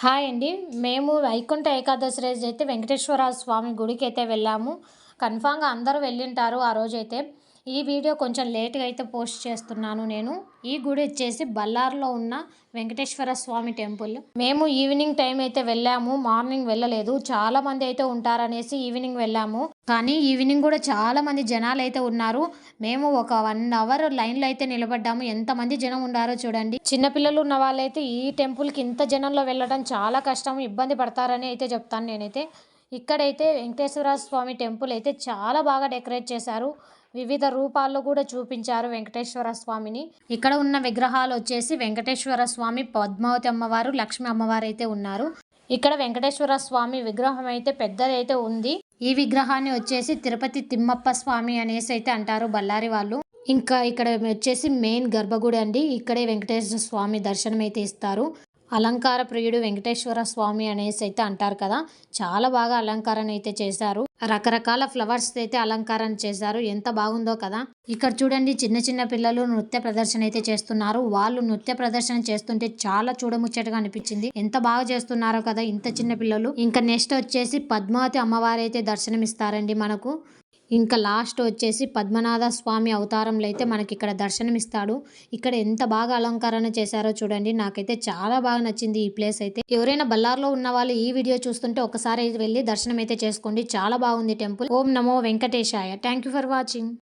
Hi అండి. మేము వైకుంఠ ఏకాదశి రోజైతే వెంకటేశ్వర స్వామి గుడికైతే వెళ్ళాము. కన్ఫామ్‌గా అందరూ వెళ్ళుంటారు ఆ రోజైతే. ఈ వీడియో కొంచెం లేట్‌గా అయితే పోస్ట్ చేస్తున్నాను నేను. ఈ గుడి వచ్చేసి బళ్ళారిలో ఉన్న వెంకటేశ్వర స్వామి టెంపుల్. మేము ఈవినింగ్ టైం అయితే వెళ్ళాము. మార్నింగ్ వెళ్ళలేదు. చాలామంది అయితే ఉంటారనేసి ఈవినింగ్ వెళ్ళాము. కానీ ఈవినింగ్ కూడా చాలామంది జనాలైతే ఉన్నారు. మేము ఒక 1 అవర్ లైన్‌లో అయితే నిలబడ్డాము. ఎంతమంది జనం ఉన్నారో చూడండి. చిన్నపిల్లలు ఉన్న వాళ్ళైతే ఈ టెంపుల్‌కి ఇంత జనంలో వెళ్ళడం చాలా కష్టం. ఇబ్బంది పడతారని అయితే చెప్తాను నేనైతే. ఇక్కడైతే వెంకటేశ్వర స్వామి టెంపుల్ అయితే చాలా బాగా డెకరేట్ చేశారు. వివిధ రూపాల్లో కూడా చూపించారు వెంకటేశ్వర స్వామిని. ఇక్కడ ఉన్న విగ్రహాలు వచ్చేసి వెంకటేశ్వర స్వామి, పద్మావతి అమ్మవారు, లక్ష్మీ అమ్మవారు అయితే ఉన్నారు. ఇక్కడ వెంకటేశ్వర స్వామి విగ్రహం అయితే పెద్దదైతే ఉంది. ఈ విగ్రహాన్ని వచ్చేసి తిరుపతి తిమ్మప్ప స్వామి అనేసి అయితే అంటారు బళ్ళారి వాళ్ళు. ఇంకా ఇక్కడ వచ్చేసి మెయిన్ గర్భగుడి అండి. ఇక్కడే వెంకటేశ్వర స్వామి దర్శనం అయితే ఇస్తారు. అలంకార ప్రియుడు వెంకటేశ్వర స్వామి అనేసి అయితే అంటారు కదా. చాలా బాగా అలంకరణ అయితే చేశారు. రకరకాల ఫ్లవర్స్ అయితే అలంకరణ చేశారు. ఎంత బాగుందో కదా. ఇక్కడ చూడండి, చిన్న చిన్న పిల్లలు నృత్య ప్రదర్శన అయితే చేస్తున్నారు. వాళ్ళు నృత్య ప్రదర్శన చేస్తుంటే చాలా చూడముచ్చటగా అనిపించింది. ఎంత బాగా చేస్తున్నారో కదా ఇంత చిన్న పిల్లలు. ఇంకా నెక్స్ట్ వచ్చేసి పద్మావతి అమ్మవారు అయితే దర్శనమిస్తారండి మనకు. ఇంకా లాస్ట్ వచ్చేసి పద్మనాభ స్వామి అవతారంలో అయితే మనకి ఇక్కడ దర్శనమిస్తాడు. ఇక్కడ ఎంత బాగా అలంకరణ చేశారో చూడండి. నాకైతే చాలా బాగా నచ్చింది ఈ ప్లేస్ అయితే. ఎవరైనా బళ్ళార్లో ఉన్న వాళ్ళు ఈ వీడియో చూస్తుంటే ఒకసారి వెళ్ళి దర్శనం అయితే చేసుకోండి. చాలా బాగుంది temple. Om Namo Venkatesaya. Thank you for watching.